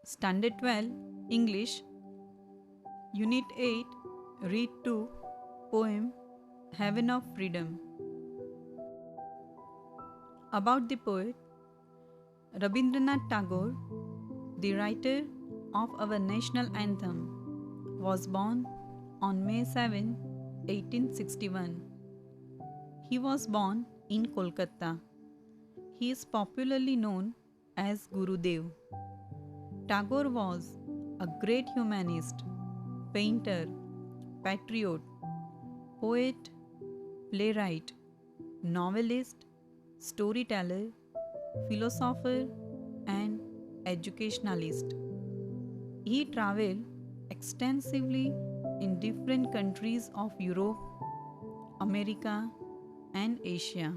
Standard 12, English, Unit 8, Read 2, Poem Heaven of Freedom. About the poet Rabindranath Tagore, the writer of our national anthem, was born on May 7, 1861. He was born in Kolkata. He is popularly known as Gurudev. Tagore was a great humanist, painter, patriot, poet, playwright, novelist, storyteller, philosopher, and educationalist. He traveled extensively in different countries of Europe, America, and Asia,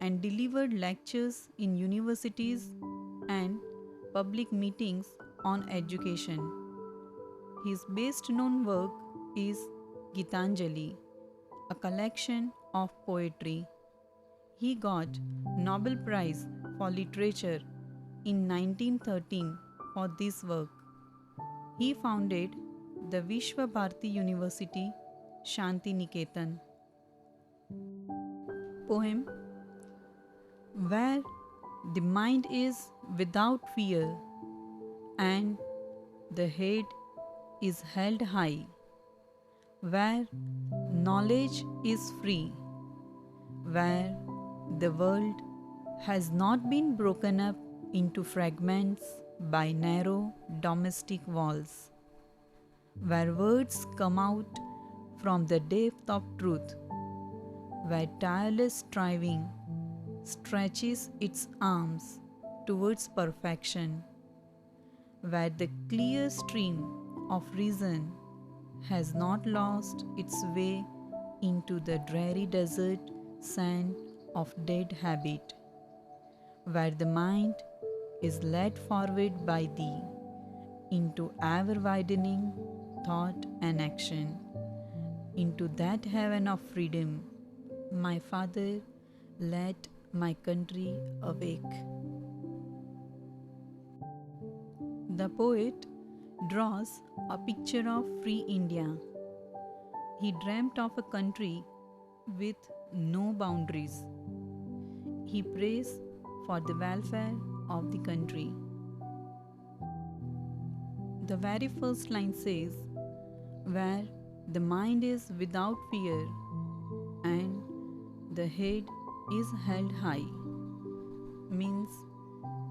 and delivered lectures in universities and public meetings on education. His best known work is Gitanjali, a collection of poetry. He got Nobel Prize for Literature in 1913 for this work. He founded the Vishwa Bharati University, Shanti Niketan. Poem Where the mind is without fear and the head is held high, where knowledge is free, where the world has not been broken up into fragments by narrow domestic walls, where words come out from the depth of truth, where tireless striving stretches its arms towards perfection, where the clear stream of reason has not lost its way into the dreary desert sand of dead habit, where the mind is led forward by thee into ever widening thought and action, into that heaven of freedom. My Father, let my country awake. The poet draws a picture of free India. He dreamt of a country with no boundaries. He prays for the welfare of the country. The very first line says, where the mind is without fear and the head is held high, means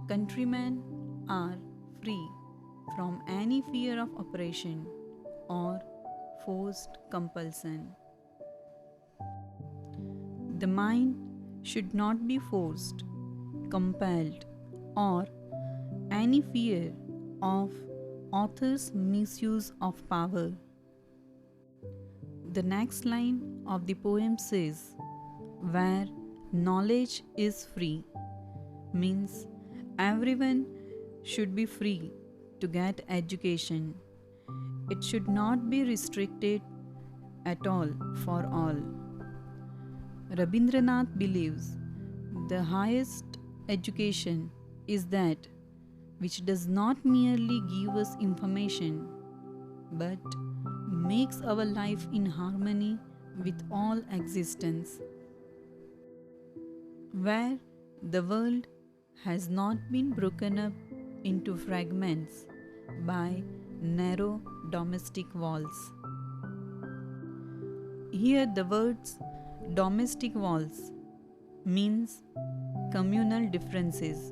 countrymen are free from any fear of oppression or forced compulsion. The mind should not be forced, compelled, or any fear of author's misuse of power. The next line of the poem says, where knowledge is free, means everyone should be free to get education. It should not be restricted at all for all. Rabindranath believes the highest education is that which does not merely give us information but makes our life in harmony with all existence, where the world has not been broken up into fragments by narrow domestic walls. Here the words domestic walls means communal differences.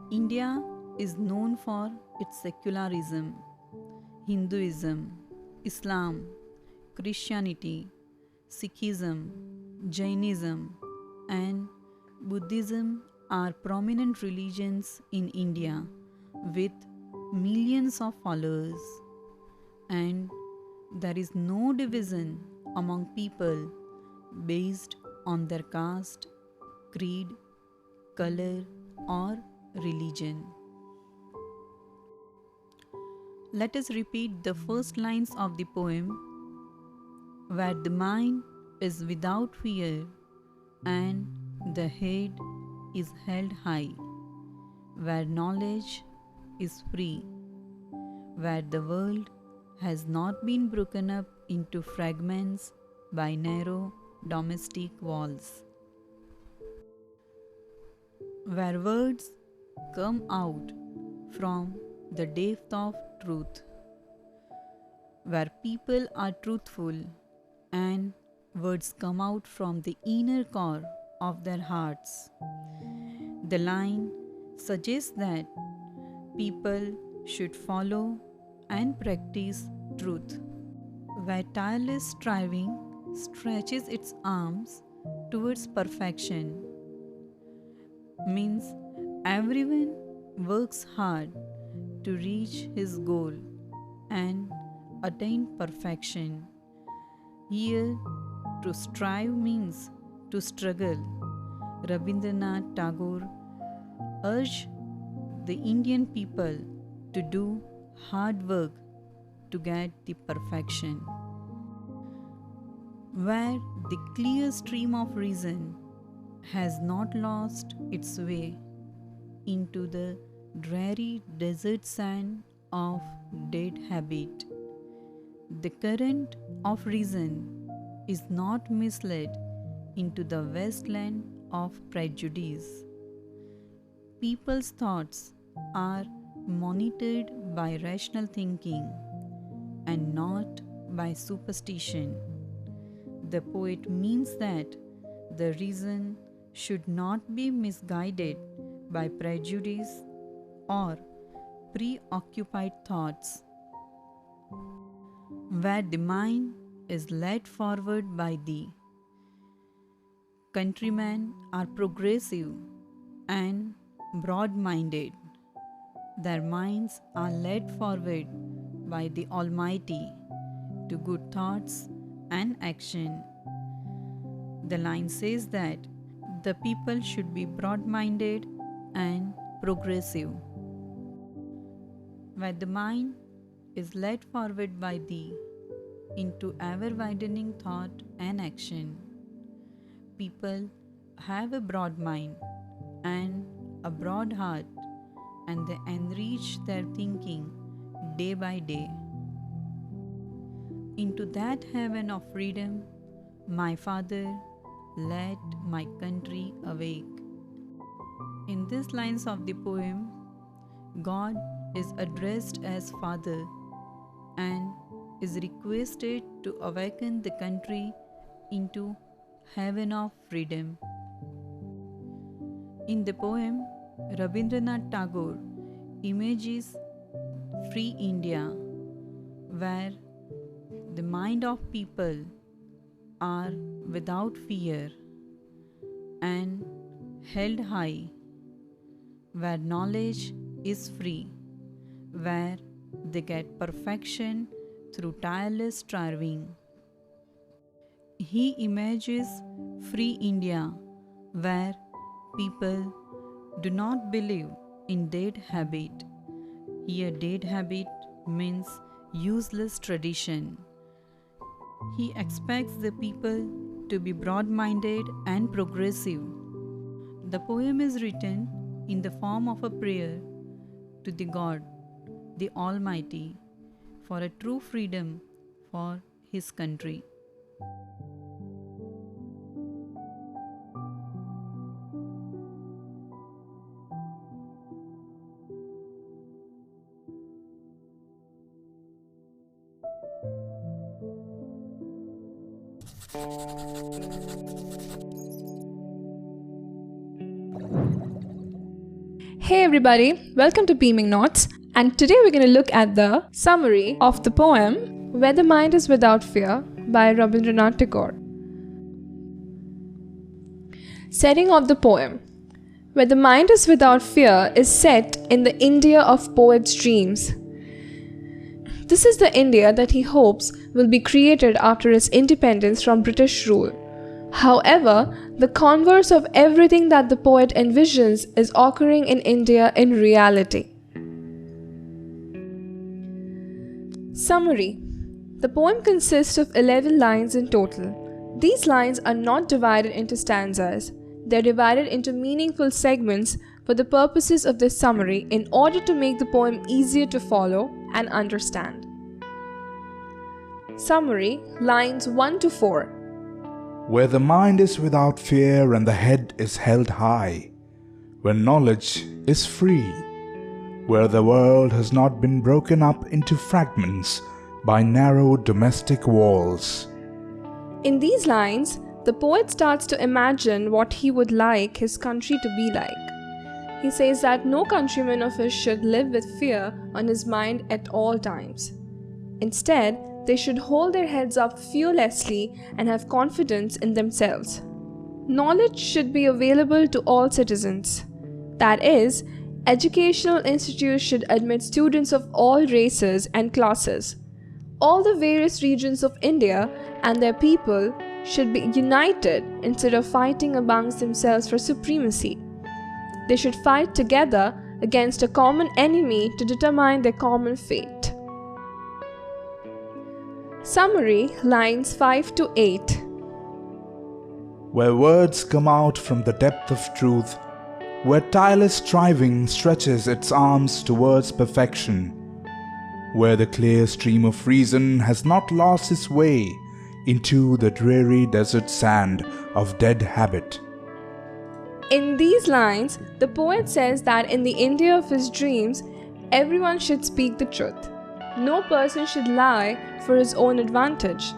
India is known for its secularism. Hinduism, Islam, Christianity, Sikhism, Jainism, and Buddhism are prominent religions in India with millions of followers, and there is no division among people based on their caste, creed, color, or religion. Let us repeat the first lines of the poem, where the mind is without fear and the head is held high, where knowledge is free, where the world has not been broken up into fragments by narrow domestic walls, where words come out from the depth of truth, where people are truthful and words come out from the inner core of their hearts. The line suggests that people should follow and practice truth, where tireless striving stretches its arms towards perfection, means everyone works hard to reach his goal and attain perfection. Here, to strive means to struggle. Rabindranath Tagore urged the Indian people to do hard work to get the perfection, where the clear stream of reason has not lost its way into the dreary desert sand of dead habit. The current of reason is not misled into the wasteland of prejudice. People's thoughts are monitored by rational thinking and not by superstition. The poet means that the reason should not be misguided by prejudice or preoccupied thoughts, where the mind is led forward by thee. Countrymen are progressive and broad minded. Their minds are led forward by the Almighty to good thoughts and action. The line says that the people should be broad minded and progressive, where the mind is led forward by thee into ever widening thought and action. People have a broad mind and a broad heart, and they enrich their thinking day by day. Into that heaven of freedom, my Father, let my country awake. In these lines of the poem, God is addressed as Father and is requested to awaken the country into heaven of freedom. In the poem, Rabindranath Tagore images free India, where the mind of people are without fear and held high, where knowledge is free, where they get perfection through tireless striving. He imagines free India, where people do not believe in dead habit. Here, dead habit means useless tradition. He expects the people to be broad minded and progressive. The poem is written in the form of a prayer to the God, the Almighty, for a true freedom for his country. Hey everybody, welcome to Beaming Notes, and today we're going to look at the summary of the poem Where the Mind is Without Fear by Rabindranath Tagore. Setting of the poem. Where the Mind is Without Fear is set in the India of poets' dreams. This is the India that he hopes will be created after its independence from British rule. However, the converse of everything that the poet envisions is occurring in India in reality. Summary. The poem consists of 11 lines in total. These lines are not divided into stanzas. They are divided into meaningful segments for the purposes of this summary in order to make the poem easier to follow and understand. Summary, lines 1 to 4. Where the mind is without fear and the head is held high, where knowledge is free, where the world has not been broken up into fragments by narrow domestic walls. In these lines, the poet starts to imagine what he would like his country to be like. He says that no countryman of his should live with fear on his mind at all times. Instead, they should hold their heads up fearlessly and have confidence in themselves. Knowledge should be available to all citizens. That is, educational institutes should admit students of all races and classes. All the various regions of India and their people should be united instead of fighting amongst themselves for supremacy. They should fight together against a common enemy to determine their common fate. Summary, lines 5 to 8. Where words come out from the depth of truth, where tireless striving stretches its arms towards perfection, where the clear stream of reason has not lost its way into the dreary desert sand of dead habit. In these lines, the poet says that in the India of his dreams, everyone should speak the truth. No person should lie for his own advantage.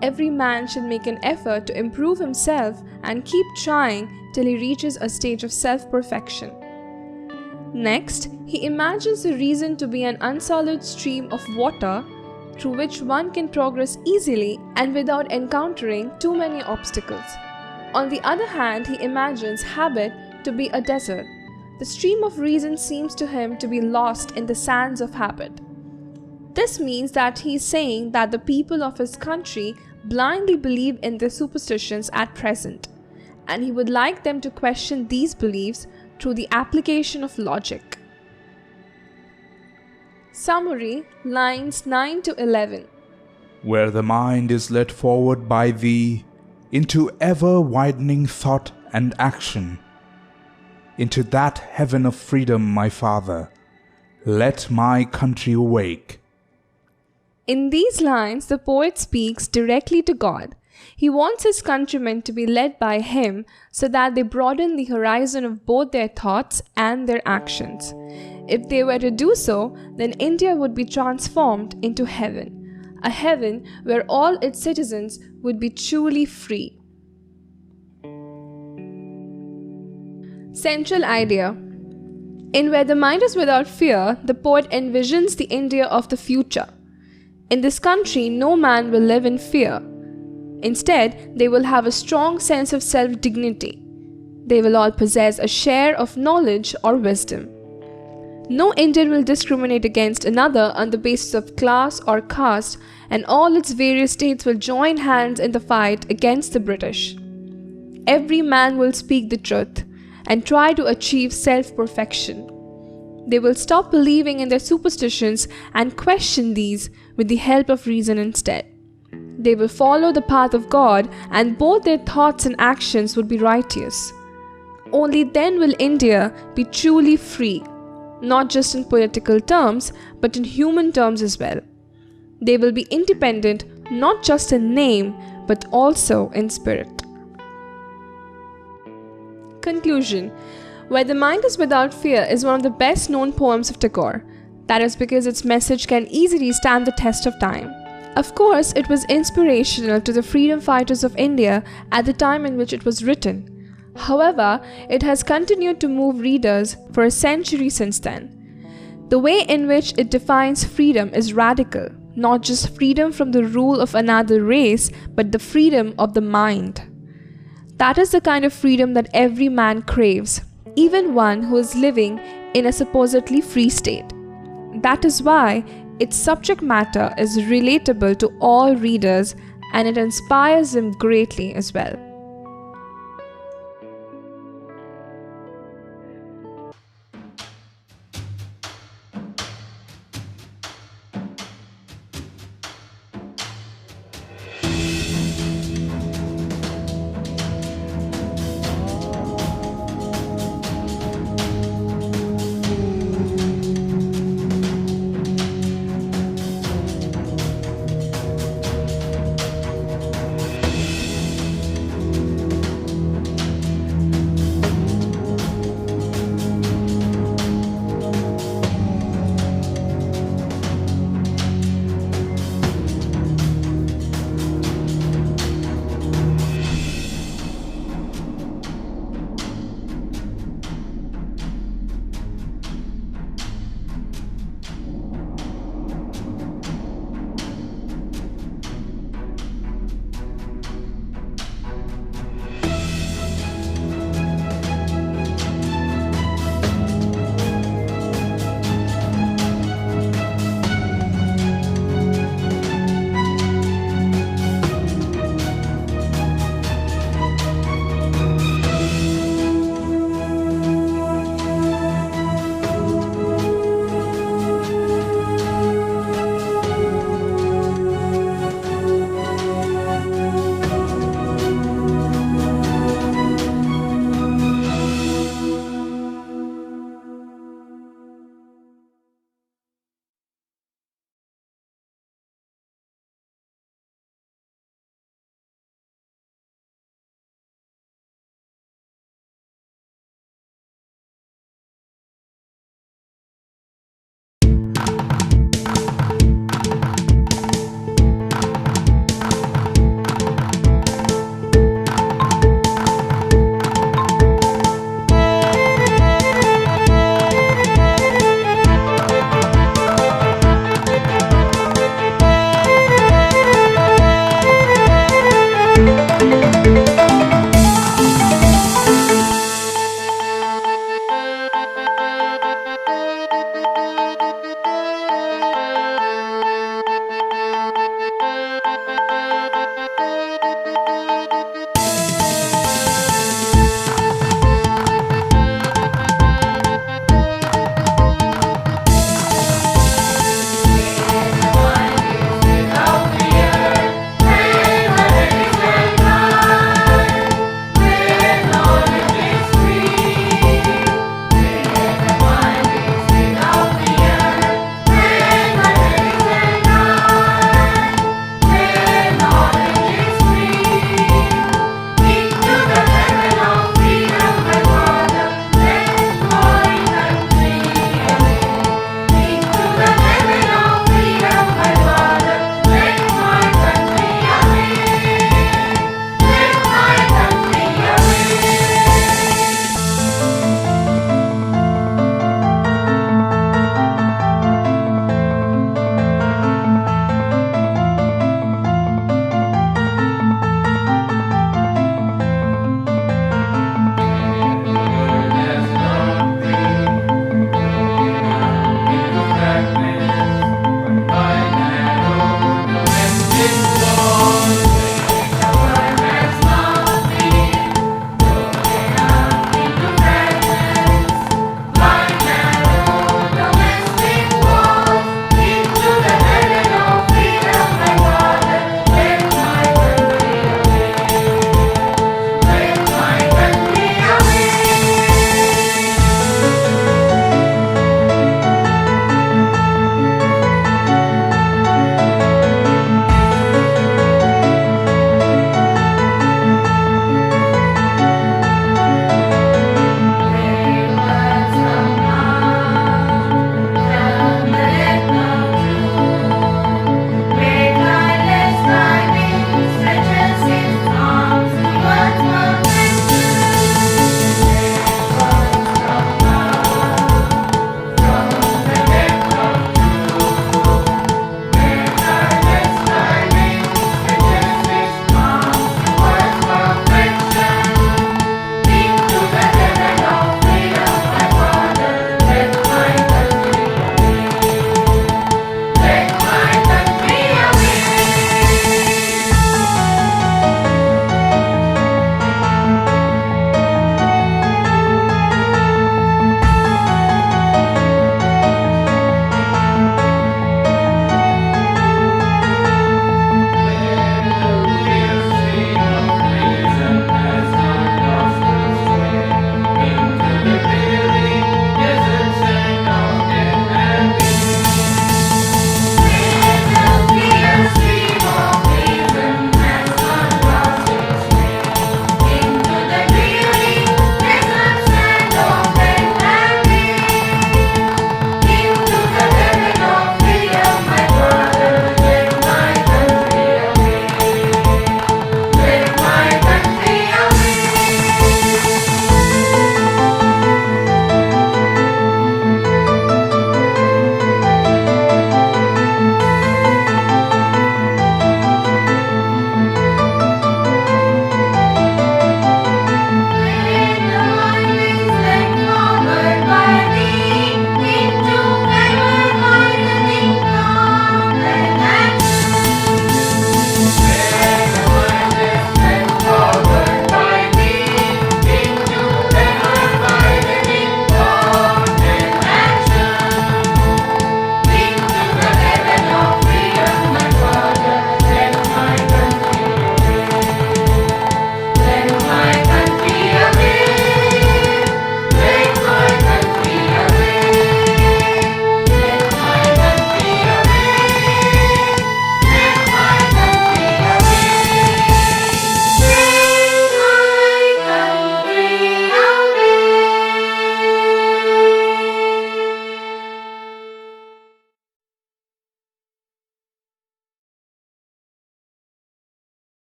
Every man should make an effort to improve himself and keep trying till he reaches a stage of self-perfection. Next, he imagines the reason to be an unsullied stream of water through which one can progress easily and without encountering too many obstacles. On the other hand, he imagines habit to be a desert. The stream of reason seems to him to be lost in the sands of habit. This means that he is saying that the people of his country blindly believe in their superstitions at present, and he would like them to question these beliefs through the application of logic. Summary, lines 9 to 11. Where the mind is led forward by thee into ever-widening thought and action, into that heaven of freedom, my Father, let my country awake. In these lines, the poet speaks directly to God. He wants his countrymen to be led by him so that they broaden the horizon of both their thoughts and their actions. If they were to do so, then India would be transformed into heaven, a heaven where all its citizens would be truly free. Central idea. In Where the Mind is Without Fear, the poet envisions the India of the future. In this country, no man will live in fear. Instead, they will have a strong sense of self-dignity. They will all possess a share of knowledge or wisdom. No Indian will discriminate against another on the basis of class or caste, and all its various states will join hands in the fight against the British. Every man will speak the truth and try to achieve self-perfection. They will stop believing in their superstitions and question these with the help of reason instead. They will follow the path of God, and both their thoughts and actions would be righteous. Only then will India be truly free, not just in political terms, but in human terms as well. They will be independent not just in name, but also in spirit. Conclusion. Where the Mind is Without Fear is one of the best known poems of Tagore. That is because its message can easily stand the test of time. Of course, it was inspirational to the freedom fighters of India at the time in which it was written. However, it has continued to move readers for a century since then. The way in which it defines freedom is radical, not just freedom from the rule of another race, but the freedom of the mind. That is the kind of freedom that every man craves, even one who is living in a supposedly free state. That is why its subject matter is relatable to all readers, and it inspires them greatly as well.